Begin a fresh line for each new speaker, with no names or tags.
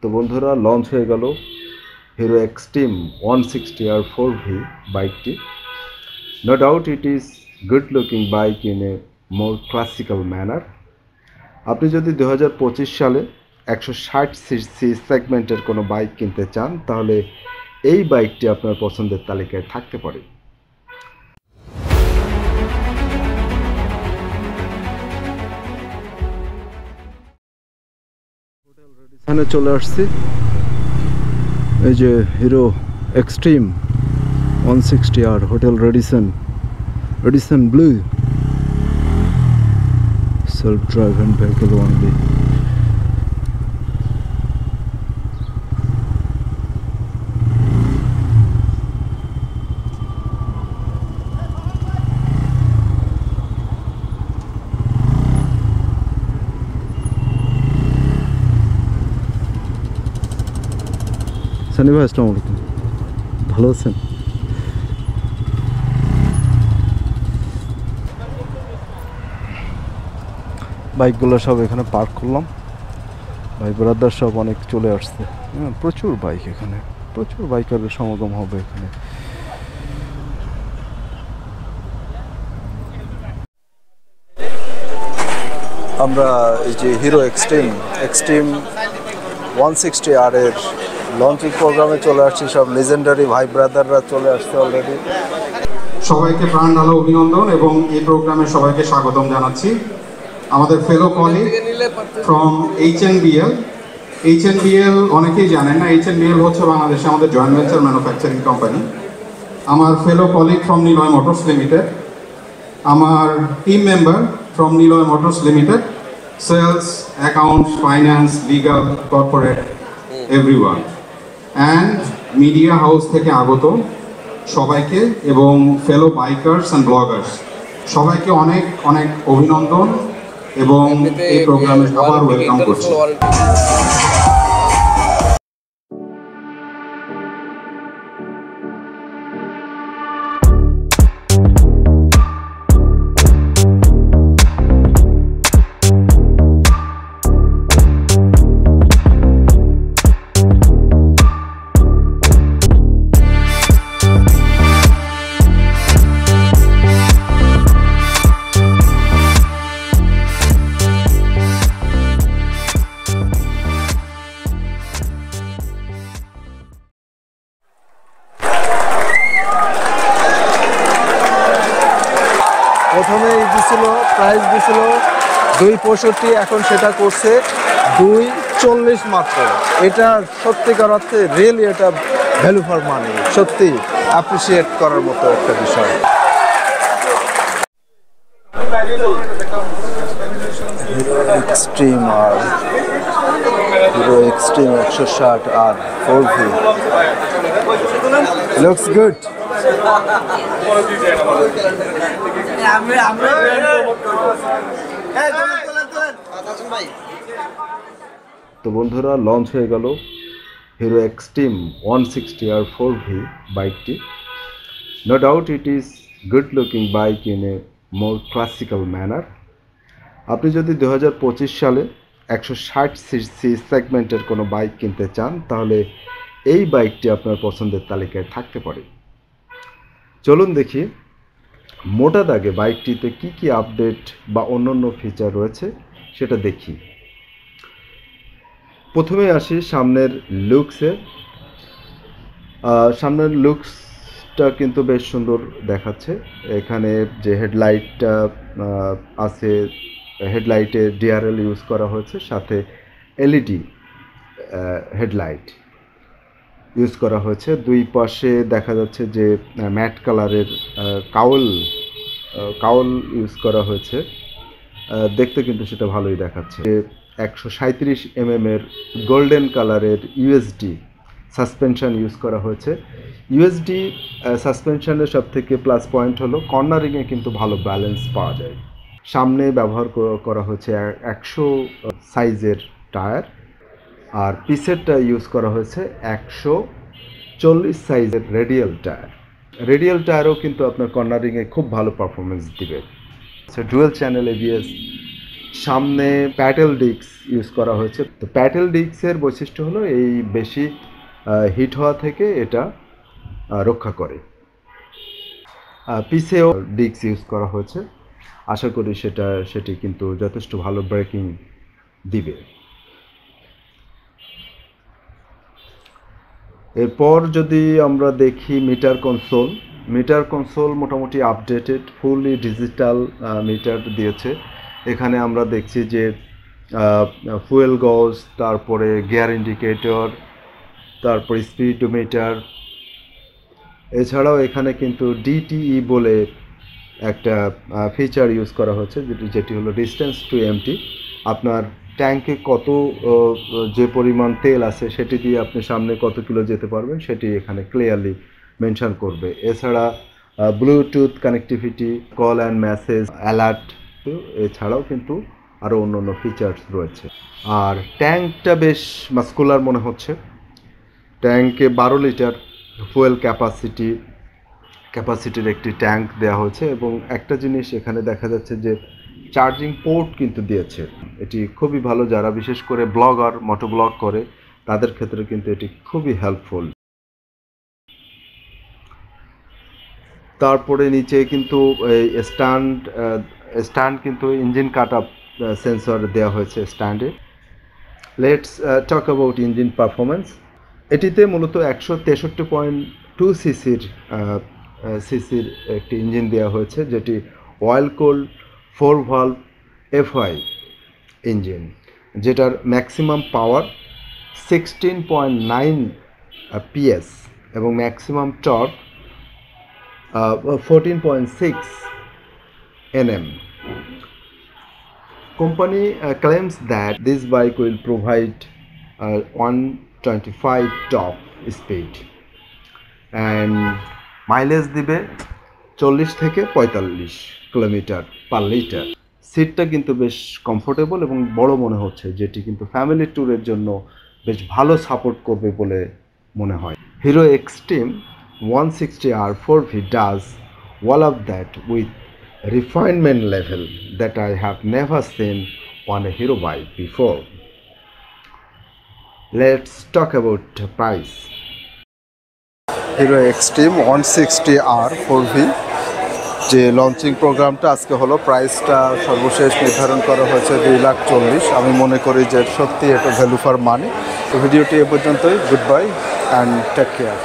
তো বন্ধুরা লঞ্চ হয়ে গেল হিরো এক্সট্রিম 160R 4V বাইকটি। No doubt it is good looking bike in a more classical manner. আপনি যদি 2025 সালে 160cc সেগমেন্টের কোনো বাইক কিনতে চান তাহলে এই বাইকটি আপনার পছন্দের তালিকায় থাকতে পারে। এখানে চলে আসছি, এই যে Hero Xtreme 160R hotel Radisson Blu self driving vehicle only. Sunny ভাই আসসালামু আলাইকুম, ভালো আছেন? বাইকগুলো সব এখানে পার্ক করলাম, ভাই ব্রাদার সব অনেক চলে আসছে। হ্যাঁ, প্রচুর বাইক, এখানে প্রচুর বাইকারের সমাগম হবে এখানে। আমরা এই যে হিরো এক্সট্রিম 160R এর লঞ্চিং প্রোগ্রামে চলে আসছি। সব লেজেন্ডারি ভাই ব্রাদাররা চলে আসছে অলরেডি।
সবাইকে প্রাণ ঢালা অভিনন্দন এবং এই প্রোগ্রামে সবাইকে স্বাগতম জানাচ্ছি। আমাদের ফেলো কলিগ ফ্রম এইচএনবিএল অনেকেই জানেন না, এইচএনবিএল হচ্ছে বাংলাদেশে আমাদের জয়েন্ট ভেঞ্চার ম্যানুফ্যাকচারিং কোম্পানি। আমার fellow colleague from Niloy Motors Limited, আমার team member from Niloy Motors Limited, sales, accounts, finance, legal, corporate, everyone, and media house থেকে আগত সবাইকে এবং ফেলো বাইকার্স অ্যান্ড ব্লগার্স সবাইকে অনেক অনেক অভিনন্দন এবং এই প্রোগ্রামে আবার ওয়েলকাম করছি।
প্রথমে প্রাইস দিছিল 265, এখন সেটা করছে 240 মাত্র। এটা সত্যিকার অর্থে রিয়েলি এটা ভ্যালু ফর মানি, সত্যি অ্যাপ্রিসিয়েট করার মতো একটা বিষয়। Hero Xtreme 160R 4V looks good. তো বন্ধুরা লঞ্চ হয়ে গেল হিরো এক্সট্রিম 160R 4V বাইকটি। No doubt it is good looking bike in a more classical manner. আপনি যদি 2025 সালে 160cc সেগমেন্টের কোনো বাইক কিনতে চান তাহলে এই বাইকটি আপনার পছন্দের তালিকায় থাকতে পারে। চলুন দেখি মোটা দাগে বাইকটিতে কি কি আপডেট বা অন্যান্য ফিচার রয়েছে সেটা দেখি। প্রথমে আসি সামনের লুকসে। সামনের লুকসটা কিন্তু বেশ সুন্দর দেখাচ্ছে। এখানে যে হেডলাইটটা আছে, হেডলাইটে ডিআরএল ইউজ করা হয়েছে, সাথে এলইডি হেডলাইট ইউজ করা হয়েছে। দুই পাশে দেখা যাচ্ছে যে ম্যাট কালারের কাউল ইউজ করা হয়েছে, দেখতে কিন্তু সেটা ভালোই দেখাচ্ছে। 137mm এর গোল্ডেন কালারের ইউএসডি সাসপেনশন ইউজ করা হয়েছে। ইউএসডি সাসপেনশনের সব থেকে প্লাস পয়েন্ট হলো কর্নারিংয়ে কিন্তু ভালো ব্যালেন্স পাওয়া যায়। সামনে ব্যবহার করা হয়েছে 100 সাইজের টায়ার, আর পিসেরটা ইউজ করা হয়েছে 140 সাইজের রেডিয়াল টায়ার। রেডিয়াল টায়ারও কিন্তু আপনার কর্নারিংয়ে খুব ভালো পারফরমেন্স দিবে। ডুয়েল চ্যানেল এবিএস সামনে প্যাডেল ডিস্ক ইউজ করা হয়েছে। তো প্যাডেল ডিস্কের বৈশিষ্ট্য হলো এই বেশি হিট হওয়া থেকে এটা রক্ষা করে। পিছেও ডিস্ক ইউজ করা হয়েছে, আশা করি সেটি কিন্তু যথেষ্ট ভালো ব্রেকিং দিবে। এরপর যদি আমরা দেখি মিটার কনসোল মোটামুটি আপডেটেড, ফুললি ডিজিটাল মিটার দিয়েছে। এখানে আমরা দেখছি যে ফুয়েল গজ, তারপরে গিয়ার ইন্ডিকেটর, তারপরে স্পিডোমিটার, এছাড়াও এখানে কিন্তু ডিটিই বলে একটা ফিচার ইউজ করা হচ্ছে, যেটি হলো ডিস্টেন্স টু এমটি। আপনার ট্যাঙ্কে কত যে পরিমাণ তেল আছে সেটি দিয়ে আপনি সামনে কত কিলো যেতে পারবেন সেটি এখানে ক্লিয়ারলি মেনশন করবে। এছাড়া Bluetooth connectivity, call and message, alert, এছাড়াও কিন্তু আরও অন্য ফিচার্স রয়েছে। আর ট্যাঙ্কটা বেশ মাস্কুলার মনে হচ্ছে। ট্যাঙ্কে 12 লিটার ফুয়েল ক্যাপাসিটির একটি ট্যাঙ্ক দেওয়া হয়েছে, এবং একটা জিনিস এখানে দেখা যাচ্ছে যে চার্জিং পোর্ট কিন্তু দিয়েছে। এটি খুবই ভালো, যারা বিশেষ করে ব্লগার, মোটোব্লগ করে তাদের ক্ষেত্রে কিন্তু এটি খুবই হেল্পফুল। তারপরে নিচে কিন্তু এই স্ট্যান্ড কিন্তু ইঞ্জিন কাট আপ সেন্সর দেওয়া হয়েছে স্ট্যান্ডে। Let's talk about engine performance. এটিতে মূলত 163.2 সিসির একটি ইঞ্জিন দেওয়া হয়েছে, যেটি oil cold 4 valve FI engine, যেটার ম্যাক্সিমাম পাওয়ার 16.9 পিএস এবং maximum torque 14.6 Nm. Company claims that this bike will provide 125 top speed and mileage দিবে 40 থেকে 45 কিলোমিটার পার লিটার। সিটটা কিন্তু বেশ কমফোর্টেবল এবং বড় মনে হচ্ছে, যেটি কিন্তু ফ্যামিলি ট্যুরের জন্য বেশ ভালো সাপোর্ট করবে বলে মনে হয়। Hero Xtreme 160R 4V does all of that with refinement level that I have never seen on a Hero bike before. Let's talk about the price.
Hero Xtreme 160R 4V যে launching প্রোগ্রামটা আজকে হলো, প্রাইসটা সর্বশেষ নির্ধারণ করা হয়েছে 2,40,000। আমি মনে করি যে সত্যি এটা ভ্যালু ফর মানি। তো ভিডিওটি এ পর্যন্তই। Goodbye and take care.